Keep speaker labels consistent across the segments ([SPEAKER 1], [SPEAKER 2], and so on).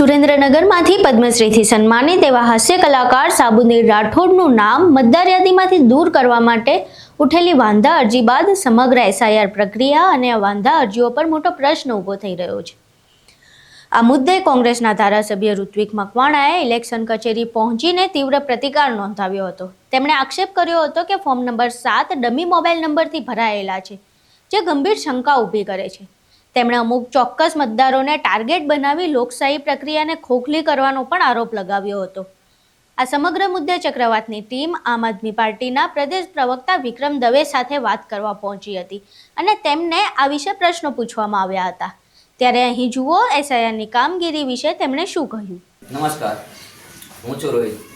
[SPEAKER 1] સુરેન્દ્રનગરમાંથી પદ્મશ્રીથી સન્માનિત એવા હાસ્ય કલાકાર સાબુદીન રાઠોડનું નામ મતદાર યાદીમાંથી દૂર કરવા માટે ઉઠેલી વાંધા અરજી બાદ સમગ્ર એસઆઈઆર પ્રક્રિયા અને વાંધા અરજીઓ પર મોટો પ્રશ્ન ઊભો થઈ રહ્યો છે। આ મુદ્દે કોંગ્રેસના ધારાસભ્ય ઋત્વિક મકવાણાએ ઇલેક્શન કચેરી પહોંચીને તીવ્ર પ્રતિકાર નોંધાવ્યો હતો। તેમણે આક્ષેપ કર્યો હતો કે ફોર્મ નંબર 7 ડમી મોબાઈલ નંબરથી ભરાયેલા છે, જે ગંભીર શંકા ઊભી કરે છે। તેમણે અમુક ચોક્કસ મતદારોને ટાર્ગેટ બનાવી લોકશાહી પ્રક્રિયાને ખોખલી કરવાનો પણ આરોપ લગાવ્યો હતો। આ સમગ્ર મુદ્દે ચક્રવાતની ટીમ આમ આદમી પાર્ટીના પ્રદેશ પ્રવક્તા વિક્રમ દવે સાથે વાત કરવા પહોંચી હતી અને તેમને આ વિશે પ્રશ્નો પૂછવામાં આવ્યા હતા। ત્યારે અહીં જુઓ એસઆઈઆરની કામગીરી વિશે તેમણે શું કહ્યું।
[SPEAKER 2] નમસ્કાર, હું છું રોહિત।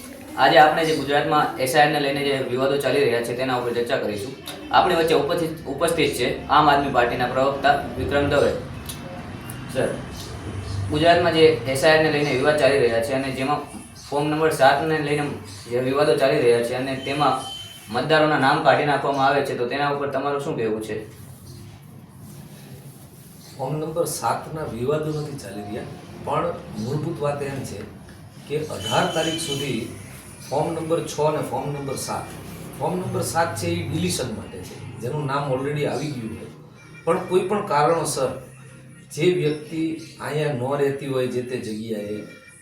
[SPEAKER 2] આજે આપણે જે ગુજરાતમાં એસઆઈઆરને લઈને જે વિવાદો ચાલી રહ્યા છે તેના ઉપર ચર્ચા કરીશું। આપણી વચ્ચે ઉપસ્થિત છે આમ આદમી પાર્ટીના પ્રવક્તા વિક્રમ દવે। સર, ગુજરાતમાં જે એસઆઈઆરને લઈને વિવાદ ચાલી રહ્યા છે અને જેમાં ફોર્મ નંબર 7ને લઈને જે વિવાદો ચાલી રહ્યા છે અને તેમાં મતદારોના નામ કાઢી નાખવામાં આવે છે, તો તેના ઉપર તમારું શું કહેવું છે?
[SPEAKER 3] ફોર્મ નંબર 7ના વિવાદો નથી ચાલી રહ્યા, પણ મૂળભૂત વાત એમ છે કે 18 તારીખ સુધી ફોર્મ નંબર 6 અને ફોર્મ નંબર 7 ફોર્મ નંબર 7 છે એ ડિલિશન માટે છે, જેનું નામ ઓલરેડી આવી ગયું છે, પણ કોઈ પણ કારણોસર જે વ્યક્તિ અહીંયા ન રહેતી હોય જે તે જગ્યાએ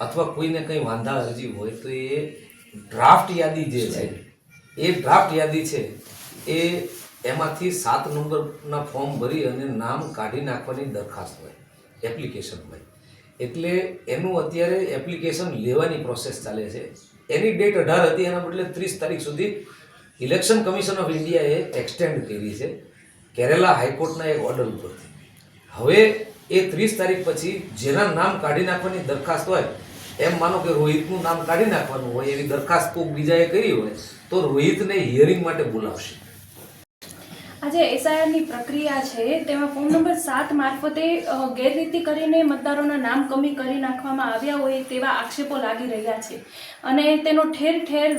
[SPEAKER 3] અથવા કોઈને કંઈ વાંધા અરજી હોય તો એ ડ્રાફ્ટ યાદી જે છે એ ડ્રાફ્ટ યાદી છે એ એમાંથી 7 નંબરના ફોર્મ ભરી અને નામ કાઢી નાખવાની દરખાસ્ત હોય, એપ્લિકેશન હોય, એટલે એનું અત્યારે એપ્લિકેશન લેવાની પ્રોસેસ ચાલે છે। એની ડેટ 18 હતી, એના બદલે 30 તારીખ સુધી ઇલેક્શન કમિશન ઓફ ઇન્ડિયાએ એક્સટેન્ડ કરી છે કેરેલા હાઈકોર્ટના એક ઓર્ડર ઉપરથી। હવે એ 30 તારીખ પછી જેના નામ કાઢી નાખવાની દરખાસ્ત હોય, એમ માનો કે રોહિતનું નામ કાઢી નાખવાનું હોય, એવી દરખાસ્ત કોઈક બીજાએ કરી હોય તો રોહિતને હિયરિંગ માટે બોલાવશે।
[SPEAKER 4] આજે એસઆઈઆરની પ્રક્રિયા છે તેમાં ફોર્મ નંબર 7 મારફતે ગેરરીતિ કરીને મતદારોના નામ કમી કરી નાખવામાં આવ્યા હોય તેવા આક્ષેપો લાગી રહ્યા છે અને તેનો ઠેર ઠેર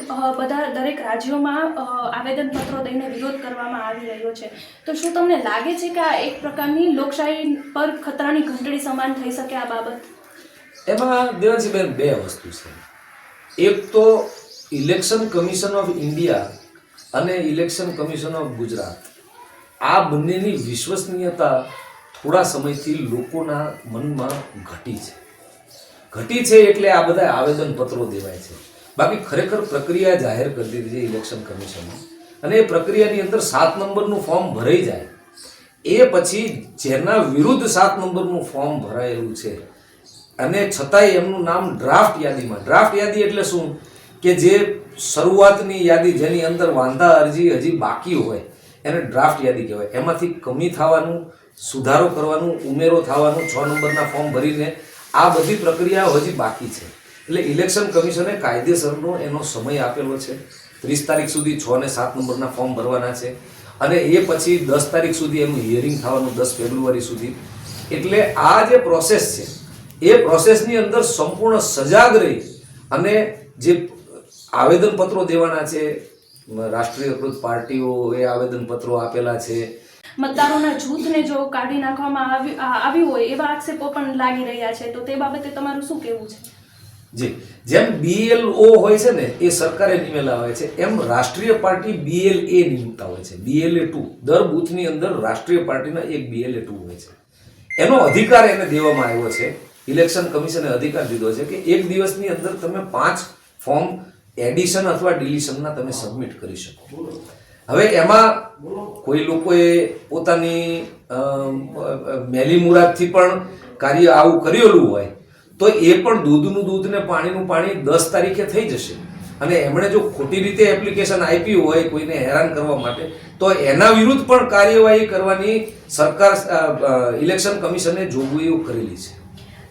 [SPEAKER 4] દરેક રાજ્યોમાં આવેદનપત્રો દઈને વિરોધ કરવામાં આવી રહ્યો છે। તો શું તમને લાગે છે કે આ એક પ્રકારની લોકશાહી પર ખતરાની ઘંટડી સમાન થઈ શકે આ બાબત?
[SPEAKER 3] એમાં દેવાંશીબેન બે વસ્તુ છે। એક તો ઇલેક્શન કમિશન ઓફ ઇન્ડિયા અને ઇલેક્શન કમિશન ઓફ ગુજરાત, આ બંનેની વિશ્વસનીયતા થોડા સમયથી લોકોના મનમાં ઘટી છે એટલે આ બધા આવેદનપત્રો દેવાય છે। બાકી ખરેખર પ્રક્રિયા જાહેર કરી દીધી છે ઇલેક્શન કમિશને અને એ પ્રક્રિયાની અંદર 7 નંબરનું ફોર્મ ભરાઈ જાય એ પછી જેના વિરુદ્ધ 7 નંબરનું ફોર્મ ભરાયેલું છે અને છતાંય એમનું નામ ડ્રાફ્ટ યાદીમાં, ડ્રાફ્ટ યાદી એટલે શું કે જે શરૂઆતની યાદી જેની અંદર વાંધા અરજી હજી બાકી હોય એને ડ્રાફ્ટ યાદી કહેવાય। એમાંથી કમી થવાનું, સુધારો કરવાનું, ઉમેરો થવાનું, 6 નંબરના ફોર્મ ભરીને આ બધી પ્રક્રિયાઓ હજી બાકી છે। એટલે ઇલેક્શન કમિશને કાયદેસરનો એનો સમય આપેલો છે, 30 તારીખ સુધી 6 અને 7 નંબરના ફોર્મ ભરવાના છે અને એ પછી 10 તારીખ સુધી એનું હિયરિંગ થવાનું, 10 ફેબ્રુઆરી સુધી। એટલે આ જે પ્રોસેસ છે એ પ્રોસેસની અંદર સંપૂર્ણ સજાગ રહી અને જે આવેદનપત્રો દેવાના છે, રાષ્ટ્રીયકૃત પાર્ટીઓએ આવેદનપત્રો આપેલા છે।
[SPEAKER 4] મતદારોના જૂથને જો કાઢી નાખવામાં આવ્યું હોય એવા આક્ષેપો પણ લાગી રહ્યા છે, તો તે બાબતે તમારું શું કહેવું છે?
[SPEAKER 3] જી, જેમ BLO હોય છે ને એ સરકારે નિમેલા હોય છે, એમ રાષ્ટ્રીય પાર્ટી BLA નિમતા હોય છે, BLA2 દર બૂથની અંદર રાષ્ટ્રીય પાર્ટીના એક BLA2 હોય છે। એનો અધિકાર એને દેવામાં આવ્યો છે, ઇલેક્શન કમિશને અધિકાર દીધો છે કે એક દિવસની અંદર તમે 5 ફોર્મ એડિશન અથવા ડિલિશનના તમે સબમિટ કરી શકો। હવે એમાં કોઈ લોકોએ પોતાની મેલી મુરાદથી પણ કાર્ય આવું કરેલું હોય તો એ પણ દૂધનું દૂધ ને પાણીનું પાણી 10 તારીખે થઈ જશે અને એમણે જો ખોટી રીતે એપ્લિકેશન આપી હોય કોઈને હેરાન કરવા માટે તો એના વિરુદ્ધ પણ કાર્યવાહી કરવાની સરકાર ઇલેક્શન કમિશને જોગવાઈઓ કરેલી છે।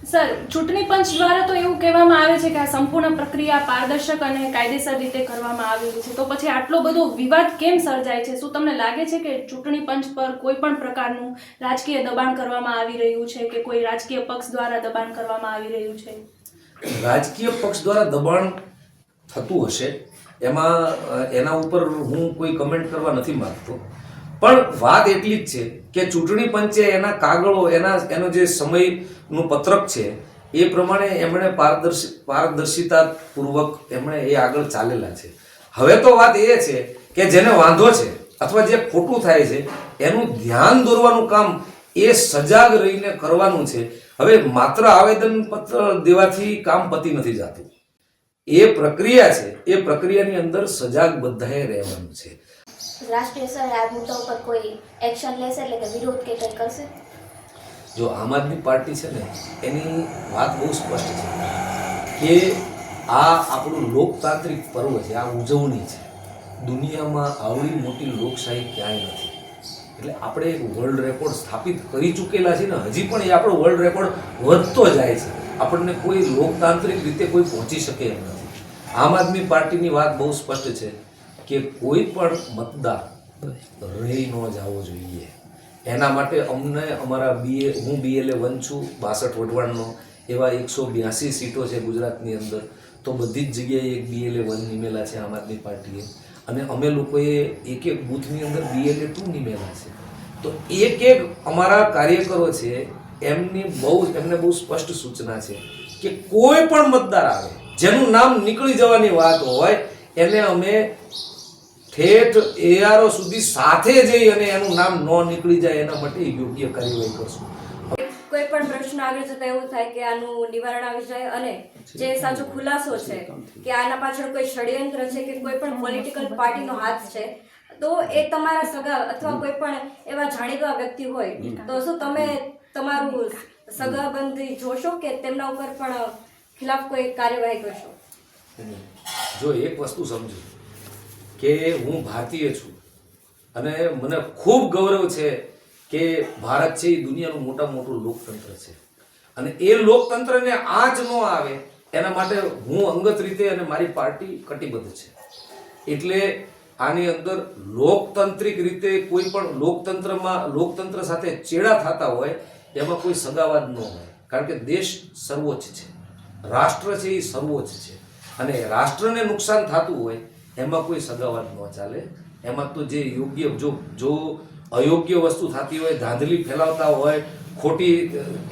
[SPEAKER 4] સર, ચૂંટણી પંચ દ્વારા તો એવું કહેવામાં આવે છે કે આ સંપૂર્ણ પ્રક્રિયા પારદર્શક અને કાયદેસર રીતે કરવામાં આવેલી છે, તો પછી આટલો બધો વિવાદ કેમ સર્જાય છે? શું તમને લાગે છે કે ચૂંટણી પંચ પર કોઈ પણ પ્રકારનું રાજકીય દબાણ કરવામાં આવી રહ્યું છે કે કોઈ રાજકીય પક્ષ દ્વારા દબાણ કરવામાં આવી રહ્યું છે?
[SPEAKER 3] રાજકીય પક્ષ દ્વારા દબાણ થતું હશે, એમાં એના ઉપર હું કોઈ કમેન્ટ કરવા નથી માંગતો, પણ વાત એટલી જ છે કે ચૂંટણી પંચે એના કાગળો એનો જે સમયનું પત્રક છે એ પ્રમાણે એમણે પારદર્શિતાપૂર્વક એમણે એ આગળ ચાલેલા છે. હવે તો વાત એ છે કે જેને વાંધો છે અથવા જે ખોટું થાય છે એનું ધ્યાન દોરવાનું કામ એ સજાગ રહીને કરવાનું છે. હવે માત્ર આવેદનપત્ર દેવાથી કામ પતી નથી જતું. એ પ્રક્રિયા છે, એ પ્રક્રિયાની અંદર સજાગ બધાએ રહેવાનું છે.
[SPEAKER 5] રાષ્ટ્રીય સ્તરે આ મુદ્દા ઉપર કોઈ એક્શન લેશે, એટલે કે વિરોધ કે કંઈ કરશે?
[SPEAKER 3] જો આમ આદમી પાર્ટી છે ને એની વાત બહુ સ્પષ્ટ છે કે આ આપણું લોકતાંત્રિક પર્વ છે, આ ઉજવણી છે. દુનિયામાં આવડી મોટી લોકશાહી ક્યાંય નથી. એટલે આપણે એક વર્લ્ડ રેકોર્ડ સ્થાપિત કરી ચૂકેલા છે ને હજી પણ એ આપણો વર્લ્ડ રેકોર્ડ વધતો જાય છે. આપણને કોઈ લોકતાંત્રિક રીતે કોઈ પહોંચી શકે એમ નથી. આમ આદમી પાર્ટીની વાત બહુ સ્પષ્ટ છે કે કોઈ પણ મતદાર રહી ન જવો જોઈએ. એના માટે અમને અમારા હું BLA 1 છું, 62 વઢવાણનો. એવા 182 સીટો છે ગુજરાતની અંદર. તો બધી જ જગ્યાએ એક BLA 1 નિમેલા છે આમ આદમી પાર્ટીએ, અને અમે લોકોએ એક બૂથની અંદર BLA 2 નિમેલા છે. તો એક અમારા કાર્યકરો છે એમને બહુ સ્પષ્ટ સૂચના છે કે કોઈ પણ મતદાર આવે જેનું નામ નીકળી જવાની વાત હોય એને અમે ઠેઠ ARO સુધી સાથે જઈ અને એનું નામ ન નીકળી જાય એના માટે યોગ્ય કાર્યવાહી કરશું.
[SPEAKER 6] કોઈ પણ પ્રશ્ન આગળ જતા એવું થાય કે આનું નિવારણ આવી જાય અને જે સાચો ખુલાસો છે કે આના પાછળ કોઈ ષડયંત્ર છે કે કોઈ પણ પોલિટિકલ પાર્ટીનો હાથ છે, તો એ તમારા સગા અથવા કોઈ પણ એવા જાણીતા વ્યક્તિ હોય તો શું તમે તમારું સગાબંધી જોશો કે તેમના ઉપર પણ ખિલાફ કોઈ કાર્યવાહી કરશો?
[SPEAKER 3] જો એક વસ્તુ સમજો કે હું ભારતીય છું અને મને ખૂબ ગૌરવ છે કે ભારત છે એ દુનિયાનું મોટું લોકતંત્ર છે, અને એ લોકતંત્રને આંચ ન આવે એના માટે હું અંગત રીતે અને મારી પાર્ટી કટિબદ્ધ છે. એટલે આની અંદર લોકતાંત્રિક રીતે કોઈ પણ લોકતંત્ર સાથે ચેડા થતા હોય એમાં કોઈ સગાવાદ ન હોય, કારણ કે દેશ સર્વોચ્ચ છે, રાષ્ટ્ર છે એ સર્વોચ્ચ છે, અને રાષ્ટ્રને નુકસાન થતું હોય એમાં કોઈ સગાવાદ ન ચાલે. એમાં તો જે યોગ્ય જો અયોગ્ય વસ્તુ થતી હોય, ધાંધલી ફેલાવતા હોય, ખોટી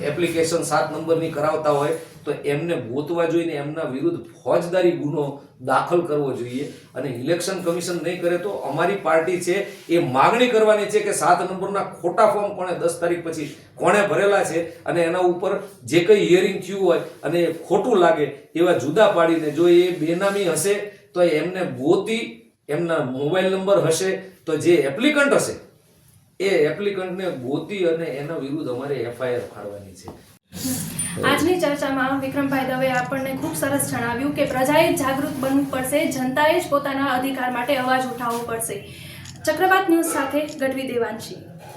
[SPEAKER 3] એપ્લિકેશન 7 નંબરની કરાવતા હોય તો એમને ગોતવા જોઈને એમના વિરુદ્ધ ફોજદારી ગુનો દાખલ કરવો જોઈએ. અને ઇલેક્શન કમિશન નહીં કરે તો અમારી પાર્ટી છે એ માગણી કરવાની છે કે 7 નંબરના ખોટા ફોર્મ કોણે 10 તારીખ પછી કોણે ભરેલા છે અને એના ઉપર જે કંઈ હિયરિંગ થયું હોય અને ખોટું લાગે એવા જુદા પાડીને, જો એ બેનામી હશે તો એમને ગોતી, એમના મોબાઈલ નંબર હશે તો જે એપ્લિકન્ટ હશે એ એપ્લિકન્ટને ગોતી અને એના વિરુદ્ધ અમારે FIR ફાડવાની છે.
[SPEAKER 4] આજની ચર્ચામાં વિક્રમભાઈ દવે આપણને ખૂબ સરસ જણાવ્યું કે પ્રજાએ જાગૃત બનવું પડશે, જનતાએ જ પોતાના અધિકાર માટે અવાજ ઉઠાવવો પડશે. ચક્રવાત ન્યૂઝ સાથે ગઢવી દેવાંશી.